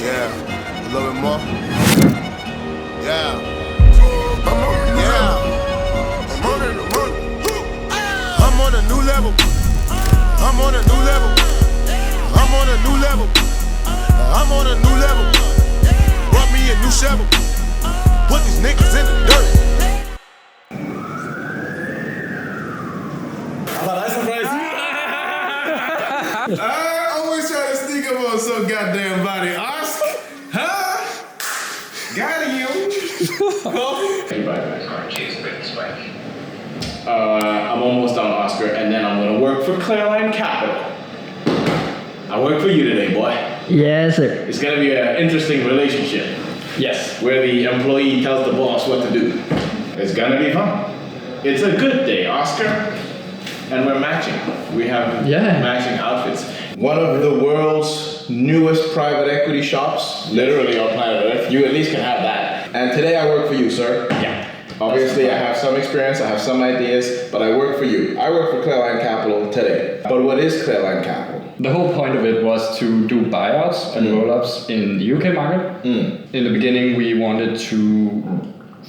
Yeah, a little bit more. Yeah. Yeah. I'm on a new level. I'm on a new level. I'm on a new level. I'm on a new level. Brought me a new shovel. Put these niggas in the dirt. I always try to sneak up on some goddamn body. Oscar? Huh? Got you. I'm almost done, Oscar, and then I'm gonna work for Clearline Capital. I work for you today, boy. Yes, sir. It's gonna be an interesting relationship. Yes. Where the employee tells the boss what to do. It's gonna be fun. It's a good day, Oscar. And we're matching. We have matching outfits. One of the world's newest private equity shops, literally on planet Earth. You at least can have that. And today I work for you, sir. Yeah. Obviously, I have some experience, I have some ideas, but I work for you. I work for Clearline Capital today. But what is Clearline Capital? The whole point of it was to do buyouts and roll-ups in the UK market. In the beginning, we wanted to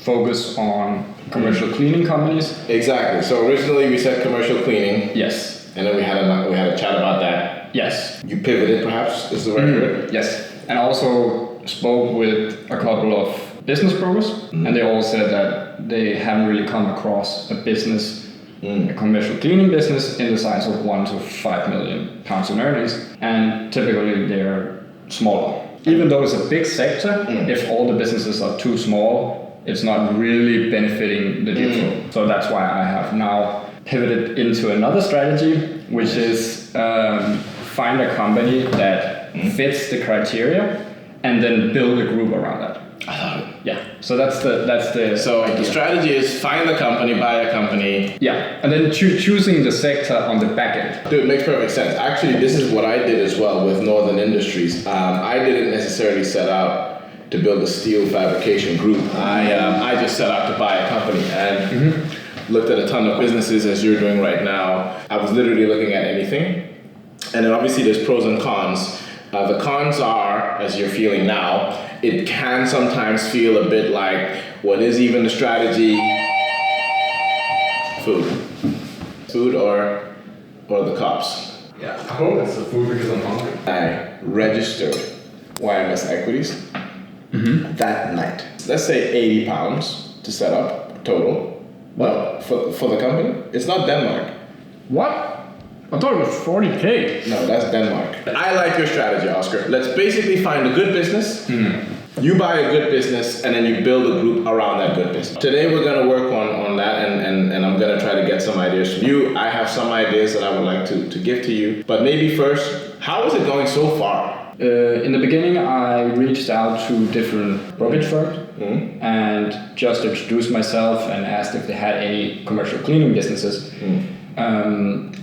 focus on commercial cleaning companies. Exactly. So originally we said commercial cleaning. Yes. And then we had a chat about that. Yes. You pivoted, perhaps, is the right word? Yes. And I also spoke with a couple of business brokers, and they all said that they haven't really come across a business, a commercial cleaning business in the size of 1 to 5 million pounds in earnings, and typically they're smaller. Even though it's a big sector, if all the businesses are too small, it's not really benefiting the deal flow. So that's why I have now pivoted into another strategy, which is find a company that fits the criteria and then build a group around that. I love it. Yeah. So that's the So idea. the strategy is find a company, buy a company. Yeah. And then choosing the sector on the back end. Dude, it makes perfect sense. Actually, this is what I did as well with Northern Industries. I didn't necessarily set out to build a steel fabrication group. I just set out to buy a company and looked at a ton of businesses as you're doing right now. I was literally looking at anything. And then obviously there's pros and cons. The cons are, as you're feeling now, it can sometimes feel a bit like, what is even the strategy? Food. Food or the cops. Yeah, I hope it's the food because I'm hungry. I registered YMS Equities that night. Let's say 80 pounds to set up total. Well, for the company, it's not Denmark. What? I thought it was 40K. No, that's Denmark. I like your strategy, Oscar. Let's basically find a good business. You buy a good business and then you build a group around that good business. Today we're gonna work on that and I'm gonna try to get some ideas from you. I have some ideas that I would like to give to you. But maybe first, how is it going so far? In the beginning, I reached out to different brokerage firms and just introduced myself and asked if they had any commercial cleaning businesses.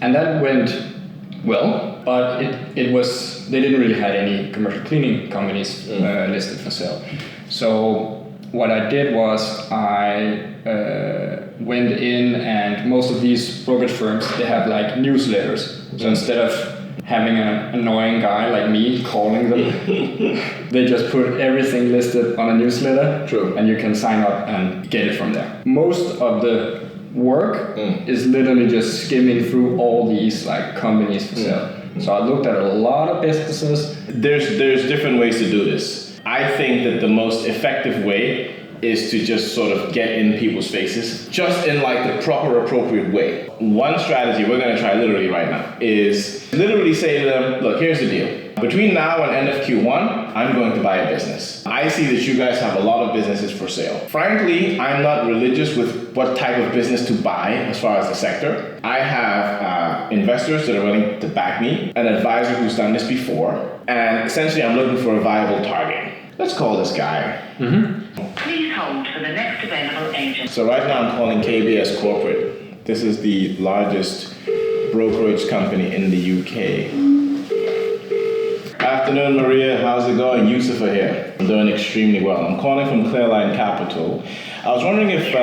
And that went well, but it was, they didn't really have any commercial cleaning companies listed for sale. So what I did was I went in, and most of these brokerage firms, they have like newsletters. So instead of having an annoying guy like me calling them, they just put everything listed on a newsletter. True. And you can sign up and get it from there. Most of the work is literally just skimming through all these like companies for sale. So I looked at a lot of businesses. There's different ways to do this. I think that the most effective way is to just sort of get in people's faces, just in like the proper, appropriate way. One strategy we're gonna try literally right now is literally say to them, look, here's the deal. Between now and end of Q1, I'm going to buy a business. I see that you guys have a lot of businesses for sale. Frankly, I'm not religious with what type of business to buy as far as the sector. I have investors that are willing to back me, an advisor who's done this before, and essentially I'm looking for a viable target. Let's call this guy. Please hold for the next available agent. So right now I'm calling KBS Corporate. This is the largest brokerage company in the UK. Afternoon, Maria. How's it going? Yusufa here. I'm doing extremely well. I'm calling from Clearline Capital. I was wondering if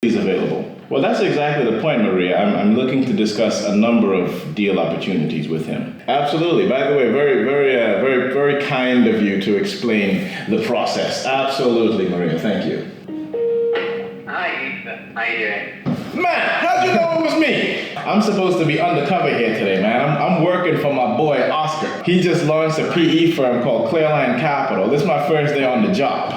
he's available. Well, that's exactly the point, Maria. I'm looking to discuss a number of deal opportunities with him. Absolutely. By the way, very kind of you to explain the process. Absolutely, Maria. Thank you. Hi, Yusufa. How you doing? Man, how'd you know it was me? I'm supposed to be undercover here today, man. I'm working for my boy Oscar. He just launched a PE firm called Clearline Capital. This is my first day on the job.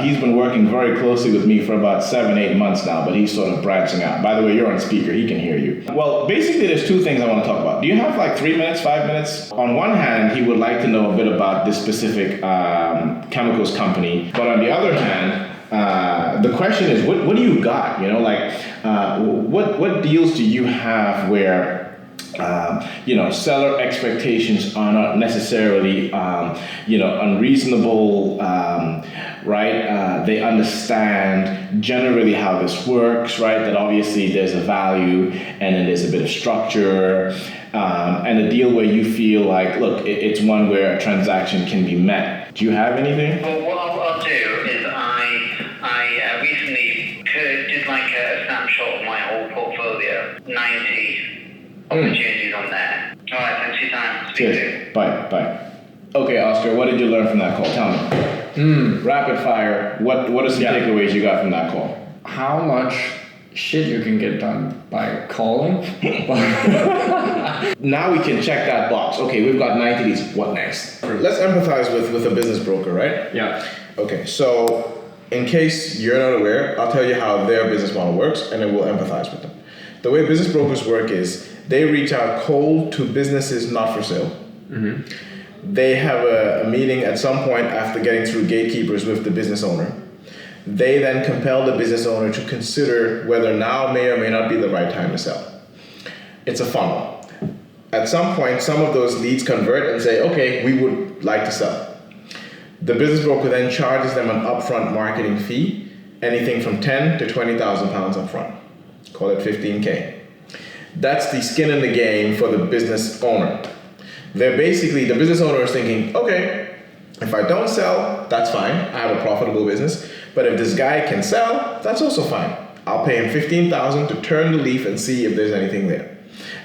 He's been working very closely with me for about 7-8 months now, but he's sort of branching out. By the way, you're on speaker. He can hear you. Well, basically, there's two things I want to talk about. Do you have like 3 minutes, 5 minutes? On one hand, he would like to know a bit about this specific chemicals company. But on the other hand, the question is, what do you got? You know, like, what deals do you have where, seller expectations are not necessarily, unreasonable, right? They understand generally how this works, right? That obviously there's a value and then there's a bit of structure, and a deal where you feel like, look, it's one where a transaction can be met. Do you have anything? Well, what I'll do is I recently did like a snapshot of my whole portfolio, 90 opportunities on there. All right, thanks for your time. Speak Cheers. Bye. Okay, Oscar, what did you learn from that call? Tell me. Rapid fire. What are some takeaways you got from that call? How much shit you can get done by calling. Now we can check that box. Okay, we've got 90 leads. What next? Let's empathize with a business broker, right? Yeah. Okay, so in case you're not aware, I'll tell you how their business model works, and then we'll empathize with them. The way business brokers work is they reach out cold to businesses not for sale. Mm-hmm. They have a meeting at some point after getting through gatekeepers with the business owner. They then compel the business owner to consider whether now may or may not be the right time to sell. It's a funnel. At some point, some of those leads convert and say, okay, we would like to sell. The business broker then charges them an upfront marketing fee, anything from 10 to 20,000 pounds upfront. Call it 15K. That's the skin in the game for the business owner. They're basically, the business owner is thinking, okay, if I don't sell, that's fine. I have a profitable business. But if this guy can sell, that's also fine. I'll pay him 15,000 to turn the leaf and see if there's anything there.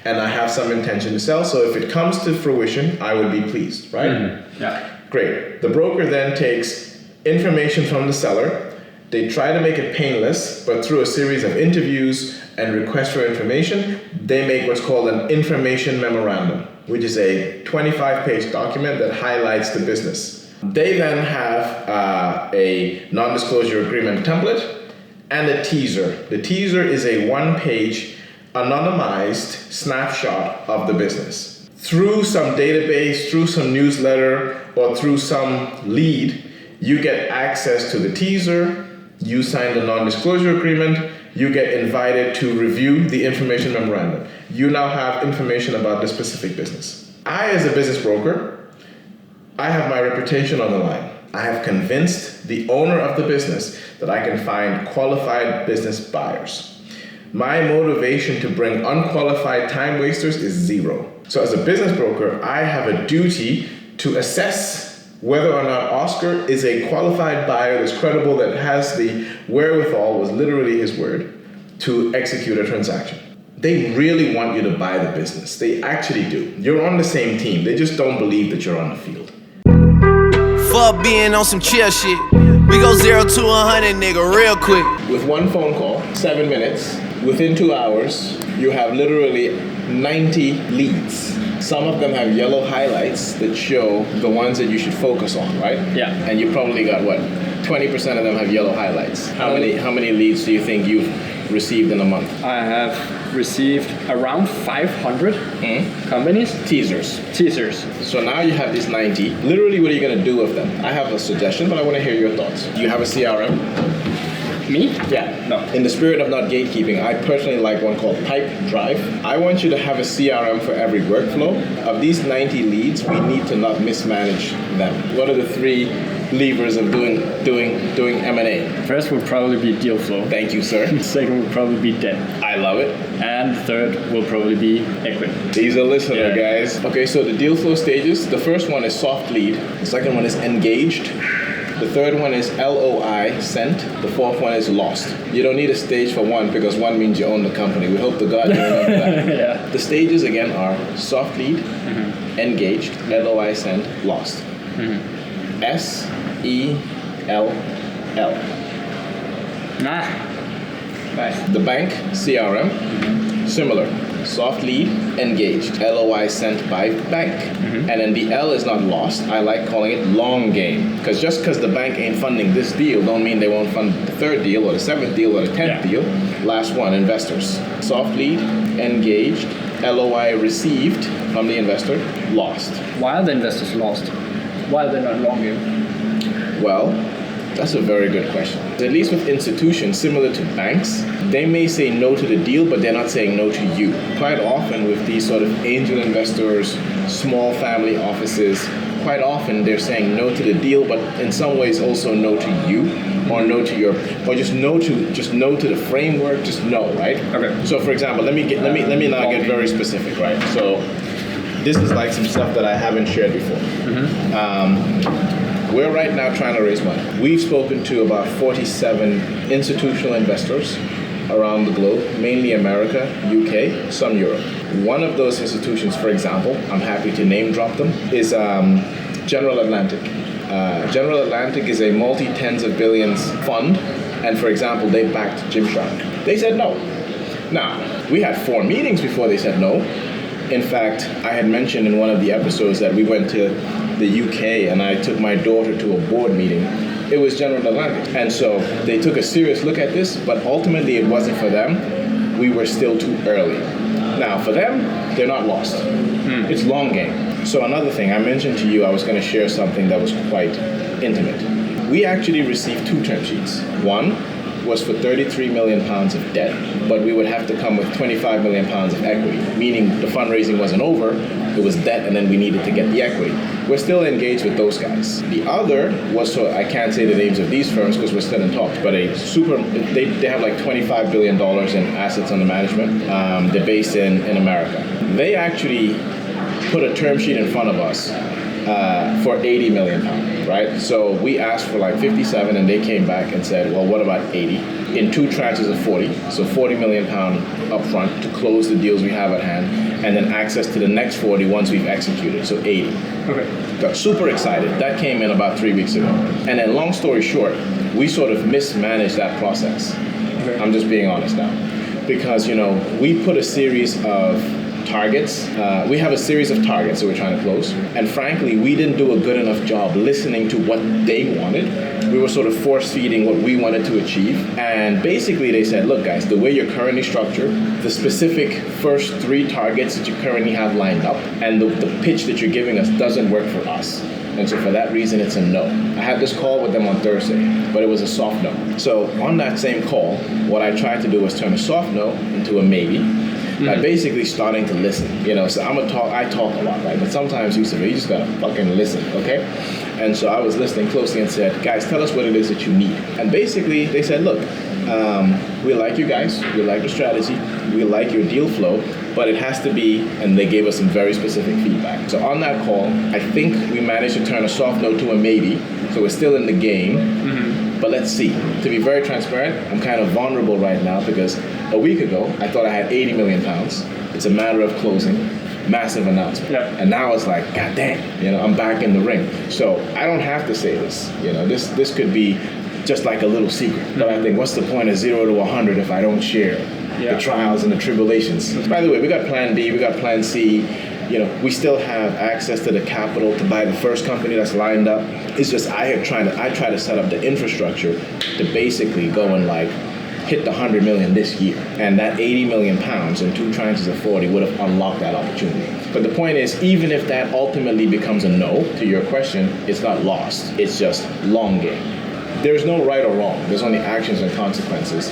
And I have some intention to sell, so if it comes to fruition, I would be pleased, right? Mm-hmm. Yeah. Great. The broker then takes information from the seller. They try to make it painless, but through a series of interviews and requests for information, they make what's called an information memorandum, which is a 25-page document that highlights the business. They then have a non-disclosure agreement template and a teaser. The teaser is a one-page anonymized snapshot of the business. Through some database, through some newsletter, or through some lead, you get access to the teaser, you sign the non-disclosure agreement, you get invited to review the information memorandum. You now have information about the specific business. I, as a business broker, I have my reputation on the line. I have convinced the owner of the business that I can find qualified business buyers. My motivation to bring unqualified time wasters is zero. So as a business broker, I have a duty to assess whether or not Oscar is a qualified buyer that's credible, that has the wherewithal, was literally his word, to execute a transaction. They really want you to buy the business. They actually do. You're on the same team. They just don't believe that you're on the field. Fuck being on some chill shit. We go 0 to 100, nigga, real quick. With one phone call, 7 minutes, within 2 hours, you have literally 90 leads. Some of them have yellow highlights that show the ones that you should focus on, right? Yeah. And you probably got what? 20% of them have yellow highlights. How many leads do you think you've received in a month? I have received around 500 companies. Teasers. Teasers. So now you have these 90. Literally, what are you going to do with them? I have a suggestion, but I want to hear your thoughts. Do you have a CRM? Me? Yeah. No. In the spirit of not gatekeeping, I personally like one called Pipe Drive. I want you to have a CRM for every workflow. Of these 90 leads, we need to not mismanage them. What are the 3 levers of doing M&A? First would probably be deal flow. Thank you, sir. Second would probably be debt. I love it. And third will probably be equity. He's a listener, guys. Okay, so the deal flow stages, the first one is soft lead. The second one is engaged. The third one is LOI, sent. The fourth one is lost. You don't need a stage for one because one means you own the company. We hope to God you remember that. Yeah. The stages again are soft lead, engaged, LOI, sent, lost. SELL. Nice. The bank, CRM, similar. Soft lead, engaged, LOI sent by bank. And then the L is not lost. I like calling it long game. Because just because the bank ain't funding this deal don't mean they won't fund the third deal or the seventh deal or the 10th deal. Last one, investors. Soft lead, engaged, LOI received from the investor, lost. Why are the investors lost? Why are they not long game? Well, that's a very good question. At least with institutions similar to banks, they may say no to the deal, but they're not saying no to you. Quite often with these sort of angel investors, small family offices, quite often they're saying no to the deal, but in some ways also no to you, or no to your, or just no to the framework, just no, right? Okay. So for example, let me now get very specific, right? So this is like some stuff that I haven't shared before. We're right now trying to raise money. We've spoken to about 47 institutional investors around the globe, mainly America, UK, some Europe. One of those institutions, for example, I'm happy to name drop them, is General Atlantic. General Atlantic is a multi-tens of billions fund, and for example, they backed Gymshark. They said no. Now, we had 4 meetings before they said no. In fact, I had mentioned in one of the episodes that we went to the UK and I took my daughter to a board meeting. It was General Atlantic. And so they took a serious look at this, but ultimately it wasn't for them. We were still too early. Now, for them, they're not lost. It's long game. So another thing, I mentioned to you I was going to share something that was quite intimate. We actually received 2 term sheets. One was for 33 million pounds of debt, but we would have to come with 25 million pounds of equity, meaning the fundraising wasn't over, it was debt and then we needed to get the equity. We're still engaged with those guys. The other was, so I can't say the names of these firms because we're still in talks, but they have like $25 billion in assets under management. They're based in America. They actually put a term sheet in front of us for 80 million pounds, right? So we asked for like 57 and they came back and said, well, what about 80? In 2 tranches of 40, so 40 million pound upfront to close the deals we have at hand, and then access to the next 40 once we've executed, so 80. Okay. Got super excited. That came in about 3 weeks ago. And then long story short, we sort of mismanaged that process. Okay. I'm just being honest now. Because, we put a series of targets. We have a series of targets that we're trying to close. And frankly, we didn't do a good enough job listening to what they wanted. We were sort of force-feeding what we wanted to achieve. And basically they said, look guys, the way you're currently structured, the specific first 3 targets that you currently have lined up, and the pitch that you're giving us doesn't work for us. And so for that reason, it's a no. I had this call with them on Thursday, but it was a soft no. So on that same call, what I tried to do was turn a soft no into a maybe. By basically starting to listen, so I talk a lot, right? But sometimes you just gotta fucking listen, okay? And so I was listening closely and said, guys, tell us what it is that you need. And basically they said, look, we like you guys, we like your strategy, we like your deal flow, but it has to be, and they gave us some very specific feedback. So on that call, I think we managed to turn a soft no to a maybe, so we're still in the game. But let's see. To be very transparent, I'm kind of vulnerable right now because a week ago, I thought I had 80 million pounds. It's a matter of closing. Massive announcement. Yeah. And now it's like, God damn, I'm back in the ring. So I don't have to say this. This could be just like a little secret. But I think what's the point of 0 to 100 if I don't share the trials and the tribulations? By the way, we got plan B, we got plan C. We still have access to the capital to buy the first company that's lined up. It's just I try to set up the infrastructure to basically go and like hit the 100 million this year. And that 80 million pounds in 2 tranches of 40 would have unlocked that opportunity. But the point is, even if that ultimately becomes a no to your question, it's not lost. It's just long game. There's no right or wrong. There's only actions and consequences.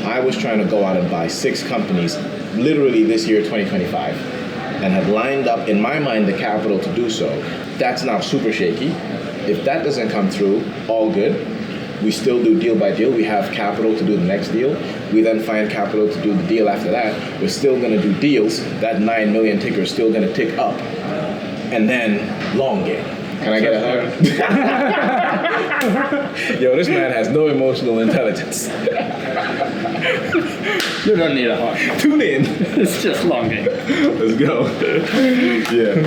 I was trying to go out and buy 6 companies literally this year, 2025. And had lined up, in my mind, the capital to do so. That's now super shaky. If that doesn't come through, all good. We still do deal by deal. We have capital to do the next deal. We then find capital to do the deal after that. We're still going to do deals. That 9 million ticker is still going to tick up. And then long game. Can I get a hug? Yo, this man has no emotional intelligence. You don't need a hug. Tune in. It's just long game. Let's go. Yeah.